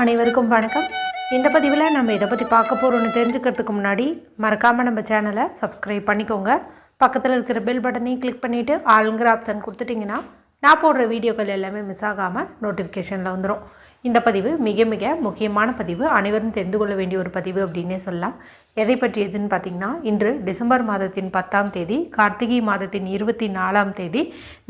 அனைவருக்கும் வணக்கம். இந்த பதிவில் நம்ம இதை பற்றி பார்க்க போகிறோன்னு தெரிஞ்சுக்கிறதுக்கு முன்னாடி மறக்காமல் நம்ம சேனலை சப்ஸ்கிரைப் பண்ணிக்கோங்க. பக்கத்தில் இருக்கிற பெல் பட்டனையும் கிளிக் பண்ணிவிட்டு ஆளுங்கிற ஆப்ஷன் கொடுத்துட்டிங்கன்னா நான் போடுற வீடியோக்கள் எல்லாமே மிஸ் ஆகாமல் நோட்டிஃபிகேஷனில் வந்துடும். இந்த பதிவு மிக மிக முக்கியமான பதிவு, அனைவரும் தெரிந்து கொள்ள வேண்டிய ஒரு பதிவு அப்படின்னே சொல்லலாம். எதை பற்றியதுன்னு பார்த்திங்கன்னா, இன்று டிசம்பர் மாதத்தின் 10ஆம் தேதி, கார்த்திகை மாதத்தின் 24ஆம் தேதி,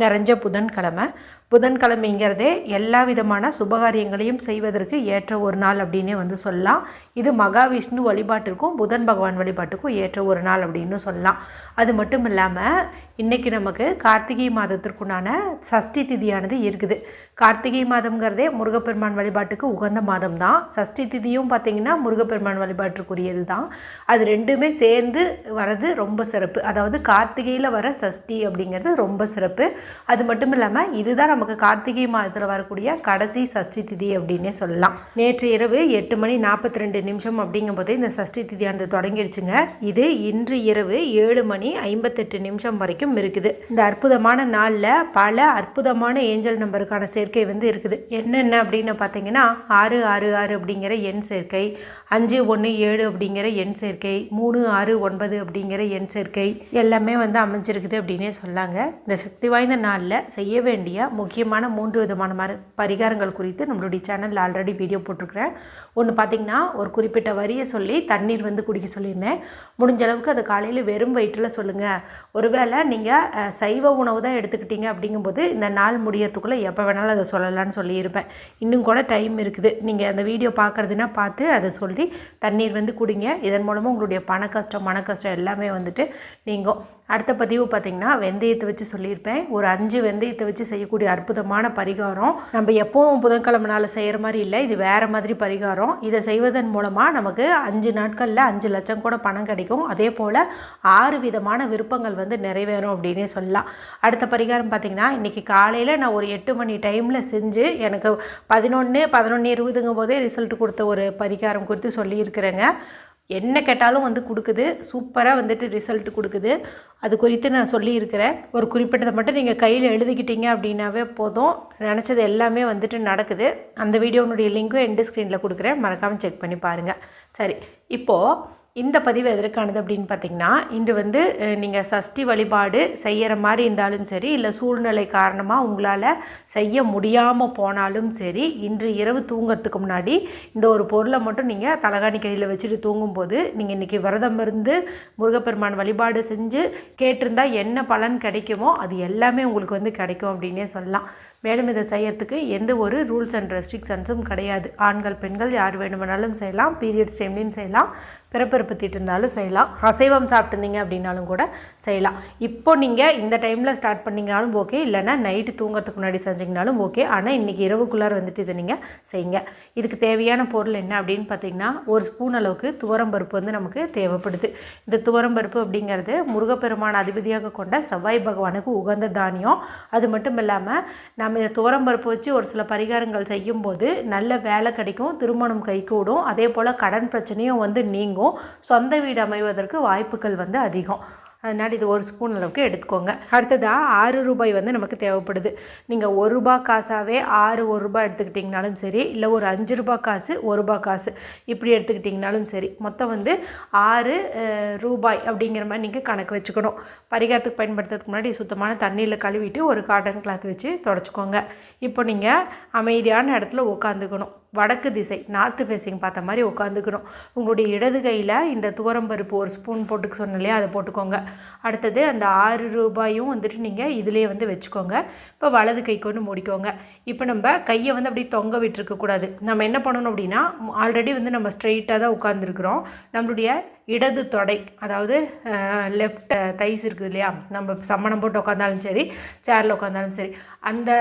நிறைஞ்ச புதன்கிழமை. புதன்கிழமைங்கிறதே எல்லா விதமான சுபகாரியங்களையும் செய்வதற்கு ஏற்ற ஒரு நாள் அப்படின்னே சொல்லலாம். இது மகாவிஷ்ணு வழிபாட்டிற்கும் புதன் பகவான் வழிபாட்டுக்கும் ஏற்ற ஒரு நாள் அப்படின்னு சொல்லலாம். அது மட்டும் இல்லாமல் இன்றைக்கி நமக்கு கார்த்திகை மாதத்திற்குண்டான சஷ்டி திதியானது இருக்குது. கார்த்திகை மாதம்ங்கிறதே முருகப்பெருமான் வழிபாட்டுக்கு உகந்த மாதம் தான். சஷ்டி திதியும் பார்த்திங்கன்னா முருகப்பெருமான் வழிபாட்டுக்குரியது தான். அது ரெண்டுமே சேர்ந்து வர்றது ரொம்ப சிறப்பு. அதாவது கார்த்திகையில் வர சஷ்டி அப்படிங்கிறது ரொம்ப சிறப்பு. அது மட்டும் இல்லாமல் இதுதான் நமக்கு கார்த்திகை மாதத்தில் வரக்கூடிய கடைசி சஷ்டி திதி அப்படின்னே சொல்லலாம். நேற்று இரவு 8:42 அப்படிங்கும்போது இந்த சஷ்டி திதியானது தொடங்கிடுச்சுங்க. இது இன்று இரவு 7:58 வரைக்கும் இருக்குது. இந்த அற்புதமான நாளில் பல அற்புதமான ஏஞ்சல் நம்பருக்கான சேர்க்கை இருக்குது. என்னென்ன அப்படின்னு பார்த்தீங்கன்னா, 666 அப்படிங்கிற எண் சேர்க்கை, 517 அப்படிங்கிற எண் சேர்க்கை, 369 அப்படிங்கிற எண் சேர்க்கை எல்லாமே அமைஞ்சிருக்குது அப்படின்னே சொல்லாங்க. இந்த சக்தி வாய்ந்த நாளில் செய்ய வேண்டிய முக்கியமான 3 விதமான பரிகாரங்கள் குறித்து நம்மளுடைய சேனலில் ஆல்ரெடி வீடியோ போட்டிருக்கிறேன். ஒன்று பார்த்திங்கன்னா, ஒரு குறிப்பிட்ட வரியை சொல்லி தண்ணீர் குடிக்க சொல்லியிருந்தேன். முடிஞ்ச அளவுக்கு அதை காலையில் வெறும் வயிற்றில் சொல்லுங்கள். ஒருவேளை நீங்கள் சைவ உணவு தான் எடுத்துக்கிட்டீங்க அப்படிங்கும்போது இந்த நாள் முடியறதுக்குள்ளே எப்போ வேணாலும் அதை சொல்லலான்னு சொல்லியிருப்பேன். இன்னும் கூட டைம் இருக்குது. நீங்கள் அந்த வீடியோ பார்க்குறதுனா பார்த்து அதை சொல்லி தண்ணீர் குடிங்க. இதன் மூலமாக உங்களுடைய பண கஷ்டம் மன கஷ்டம் எல்லாமே நீங்கள். அடுத்த பதிவு பார்த்திங்கன்னா, வெந்தயத்தை வச்சு சொல்லியிருப்பேன். ஒரு 5 வெந்தயத்தை வச்சு செய்யக்கூடிய அற்புதமான பரிகாரம். நம்ம எப்போவும் புதன்கிழமை நாள் செய்கிற மாதிரி இல்லை, இது வேறு மாதிரி பரிகாரம். இதை செய்வதன் மூலமாக நமக்கு 5 நாட்களில் 5 லட்சம் கூட பணம் கிடைக்கும். அதே போல் 6 விதமான விருப்பங்கள் நிறைவேறும் அப்படின்னே சொல்லலாம். அடுத்த பரிகாரம் பார்த்திங்கன்னா, இன்றைக்கி காலையில் நான் ஒரு 8 மணி டைமில் செஞ்சு எனக்கு 11:20 போதே ரிசல்ட் கொடுத்த ஒரு பரிகாரம் குறித்து சொல்லியிருக்கிறேங்க. என்ன கேட்டாலும் கொடுக்குது. சூப்பராக ரிசல்ட் கொடுக்குது. அது குறித்து நான் சொல்லியிருக்கிறேன். ஒரு குறிப்பிட்டதை மட்டும் நீங்கள் கையில் எழுதிக்கிட்டீங்க அப்படின்னாவே போதும், நினச்சது எல்லாமே நடக்குது. அந்த வீடியோனுடைய லிங்க்கும் எண்டு ஸ்க்ரீனில் கொடுக்குறேன், மறக்காமல் செக் பண்ணி பாருங்கள். சரி, இப்போது இந்த பதிவு எதற்கானது அப்படின்னு பார்த்திங்கன்னா, இன்று நீங்கள் சஷ்டி வழிபாடு செய்கிற மாதிரி இருந்தாலும் சரி, இல்லை சூழ்நிலை காரணமாக உங்களால் செய்ய முடியாமல் போனாலும் சரி, இன்று இரவு தூங்கிறதுக்கு முன்னாடி இந்த ஒரு பொருளை மட்டும் நீங்கள் தலகாணி கையில் வச்சுட்டு தூங்கும்போது, நீங்கள் இன்றைக்கி விரதம் இருந்து முருகப்பெருமான் வழிபாடு செஞ்சு கேட்டிருந்தால் என்ன பலன் கிடைக்குமோ அது எல்லாமே உங்களுக்கு கிடைக்கும் அப்படின்னே சொல்லலாம். மேலும் இதை செய்யறதுக்கு எந்த ஒரு ரூல்ஸ் அண்ட் ரெஸ்ட்ரிக்ஷன்ஸும் கிடையாது. ஆண்கள் பெண்கள் யார் வேணுமானாலும் செய்யலாம். பீரியட்ஸ் டைம்லையும் செய்யலாம், பிறப்பிறப்பு தீட்டு இருந்தாலும் செய்யலாம், அசைவம் சாப்பிட்டுருந்தீங்க அப்படின்னாலும் கூட செய்யலாம். இப்போ நீங்கள் இந்த டைமில் ஸ்டார்ட் பண்ணிங்கனாலும் ஓகே, இல்லைனா நைட்டு தூங்கிறதுக்கு முன்னாடி செஞ்சிங்கனாலும் ஓகே. ஆனால் இன்றைக்கி இரவுக்குள்ளார இதை நீங்கள் செய்யுங்க. இதுக்கு தேவையான பொருள் என்ன அப்படின்னு பார்த்திங்கன்னா, ஒரு ஸ்பூன் அளவுக்கு துவரம்பருப்பு நமக்கு தேவைப்படுது. இந்த துவரம்பருப்பு அப்படிங்கிறது முருகப்பெருமான அதிபதியாக கொண்ட செவ்வாய் பகவானுக்கு உகந்த தானியம். அது மட்டும் இல்லாமல் நம்ம இந்த துவரம்பருப்பு வச்சு ஒரு சில பரிகாரங்கள் செய்யும்போது நல்ல வேலை கிடைக்கும், திருமணம் கைகூடும், அதே போல் கடன் பிரச்சனையும் நீங்கும், சொந்த வீடு அமைவதற்கு வாய்ப்புகள் அதிகம். அதனால் இது ஒரு ஸ்பூன் அளவுக்கு எடுத்துக்கோங்க. அடுத்ததாக 6 ரூபாய் நமக்கு தேவைப்படுது. நீங்கள் 1 ரூபாய் காசாகவே 1 ரூபாய் எடுத்துக்கிட்டிங்கனாலும் சரி, இல்லை ஒரு 5 ரூபாய் காசு 1 ரூபாய் காசு இப்படி எடுத்துக்கிட்டிங்கனாலும் சரி, மொத்தம் 6 ரூபாய் அப்படிங்கிற மாதிரி நீங்கள் கணக்கு வச்சுக்கணும். பரிகாரத்துக்கு பயன்படுத்துறதுக்கு முன்னாடி சுத்தமான தண்ணியில் கழுவிட்டு ஒரு காட்டன் கிளாத் வச்சு தொடச்சிக்கோங்க. இப்போ நீங்கள் அமைதியான இடத்துல உட்காந்துக்கணும். வடக்கு திசை, நார்த்து ஃபேஸிங் பார்த்த மாதிரி உட்காந்துக்கணும். உங்களுடைய இடது கையில் இந்த துவரம்பருப்பு ஒரு ஸ்பூன் போட்டுக்க சொன்னேன் இல்லையா, அதை போட்டுக்கோங்க. அடுத்தது அந்த 6 ரூபாயும் நீங்கள் இதிலே வச்சுக்கோங்க. இப்போ வலது கை கொண்டு மூடிக்கோங்க. இப்போ நம்ம கையை அப்படியே தொங்க விட்டுருக்கக்கூடாது. நம்ம என்ன பண்ணணும் அப்படின்னா, ஆல்ரெடி நம்ம ஸ்ட்ரெயிட்டாக தான் உட்காந்துருக்குறோம். நம்மளுடைய இடது தொடை, அதாவது லெஃப்ட் தைஸ் இருக்குது இல்லையா, நம்ம சம்மணம் போட்டு உட்காந்தாலும் சரி, சேரில் உட்காந்தாலும் சரி, அந்த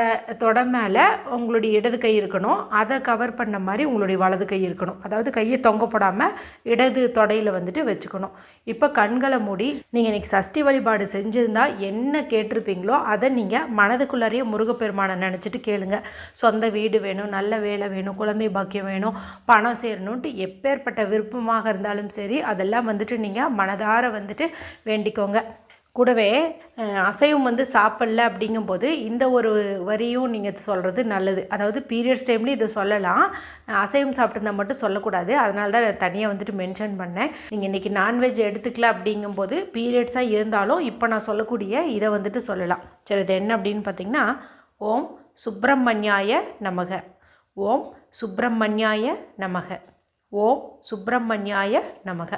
தொடை மேலே உங்களுடைய இடது கை இருக்கணும். அதை கவர் பண்ண மாதிரி உங்களுடைய வலது கை இருக்கணும். அதாவது கையை தொங்க போடாமல் இடது தொடையில் வச்சுக்கணும். இப்போ கண்களை மூடி நீங்கள் இன்றைக்கி சஷ்டி வழிபாடு செஞ்சுருந்தால் என்ன கேட்டிருப்பீங்களோ அதை நீங்கள் மனதுக்குள்ளாரையே முருகப்பெருமானை நினச்சிட்டு கேளுங்க. சொந்த வீடு வேணும், நல்ல வேலை வேணும், குழந்தை பாக்கியம் வேணும், பணம் சேரணுன்ட்டு எப்பேற்பட்ட விருப்பமாக இருந்தாலும் சரி, அதெல்லாம் நீங்கள் மனதார வேண்டிக்கோங்க. கூடவே அசைவம் வந்து சாப்பிடல அப்படிங்கும்போது இந்த ஒரு வரியும் நீங்கள் சொல்கிறது நல்லது. அதாவது பீரியட்ஸ் டைம்லேயும் இதை சொல்லலாம், அசைவம் சாப்பிட்டுருந்தா மட்டும் சொல்லக்கூடாது. அதனால தான் நான் தனியாக வந்துட்டு மென்ஷன் பண்ணேன். நீங்கள் இன்றைக்கி நான்வெஜ் எடுத்துக்கல அப்படிங்கும்போது பீரியட்ஸாக இருந்தாலும் இப்போ நான் சொல்லக்கூடிய இதை வந்துட்டு சொல்லலாம். சரி, இது என்ன அப்படின்னு பார்த்தீங்கன்னா, ஓம் சுப்பிரமணியாய நமக, ஓம் சுப்பிரமணியாய நமக, ஓம் சுப்பிரமணியாய நமக.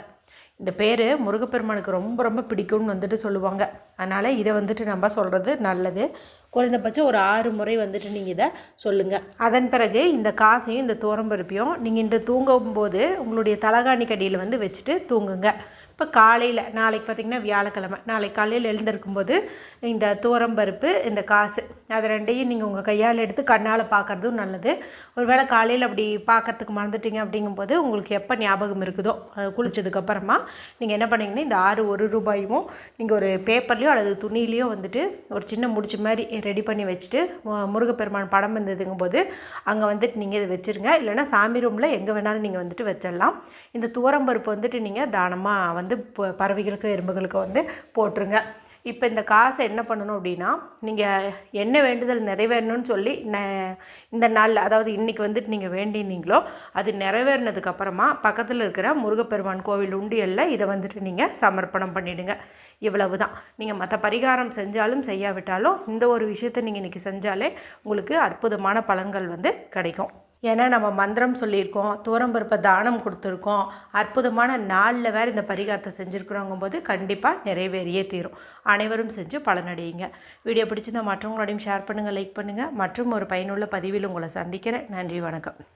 இந்த பேர் முருகப்பெருமானுக்கு ரொம்ப ரொம்ப பிடிக்கும்னு வந்துட்டு சொல்லுவாங்க. அதனால் இதை வந்துட்டு நம்ம சொல்கிறது நல்லது. குறைந்தபட்சம் ஒரு 6 முறை வந்துட்டு நீங்கள் இதை சொல்லுங்கள். அதன் பிறகு இந்த காசையும் இந்த துவரம்பருப்பையும் நீங்கள் இன்று தூங்கும்போது உங்களுடைய தலகாணி கடியில் வந்து வச்சுட்டு தூங்குங்க. இப்போ காலையில் நாளைக்கு பார்த்திங்கன்னா வியாழக்கிழமை, நாளைக்கு காலையில் எழுந்திருக்கும்போது இந்த துவரம்பருப்பு இந்த காசு அது ரெண்டையும் நீங்கள் உங்கள் கையால் எடுத்து கண்ணால் பார்க்குறதும் நல்லது. ஒருவேளை காலையில் அப்படி பார்க்குறதுக்கு மறந்துட்டீங்க அப்படிங்கும்போது உங்களுக்கு எப்போ ஞாபகம் இருக்குதோ குளித்ததுக்கப்புறமா நீங்கள் என்ன பண்ணிங்கன்னா இந்த 6 1 ரூபாயும் நீங்கள் ஒரு பேப்பர்லேயோ அல்லது துணியிலையோ வந்துட்டு ஒரு சின்ன முடிச்சு மாதிரி ரெடி பண்ணி வச்சுட்டு முருகப்பெருமான் படம் இருந்ததுங்கும்போது அங்கே வந்துட்டு நீங்கள் இதை வச்சுருங்க. இல்லைனா சாமி ரூமில் எங்கே வேணாலும் நீங்கள் வந்துட்டு வச்சிடலாம். இந்த துவரம்பருப்பு வந்துட்டு நீங்கள் தானமாக வந்து பறவைகளுக்கு எறும்புகளுக்கு வந்து போட்டுருங்க. இப்போ இந்த காசை என்ன பண்ணணும் அப்படின்னா, நீங்கள் என்ன வேண்டுதல் நிறைவேறணும்னு சொல்லி இந்த நாளில், அதாவது இன்றைக்கி வந்துட்டு நீங்கள் வேண்டியிருந்தீங்களோ அது நிறைவேறினதுக்கப்புறமா பக்கத்தில் இருக்கிற முருகப்பெருமான் கோவில் உண்டியலில் இதை வந்துட்டு நீங்கள் சமர்ப்பணம் பண்ணிவிடுங்க. இவ்வளவு தான். நீங்கள் மற்ற பரிகாரம் செஞ்சாலும் செய்யாவிட்டாலும் இந்த ஒரு விஷயத்தை நீங்கள் இன்றைக்கி செஞ்சாலே உங்களுக்கு அற்புதமான பலன்கள் வந்து கிடைக்கும். ஏன்னா நம்ம மந்திரம் சொல்லியிருக்கோம், துவரம்பருப்பை தானம் கொடுத்துருக்கோம், அற்புதமான நாளில் வேறு இந்த பரிகாரத்தை செஞ்சுருக்குறோங்கும்போது கண்டிப்பாக நிறைவேறியே தீரும். அனைவரும் செஞ்சு பலனடையுங்க. வீடியோ பிடிச்சிருந்தால் மற்றவங்களோடையும் ஷேர் பண்ணுங்கள், லைக் பண்ணுங்கள். மற்றும் ஒரு பயனுள்ள பதிவில் உங்களை சந்திக்கிறேன். நன்றி, வணக்கம்.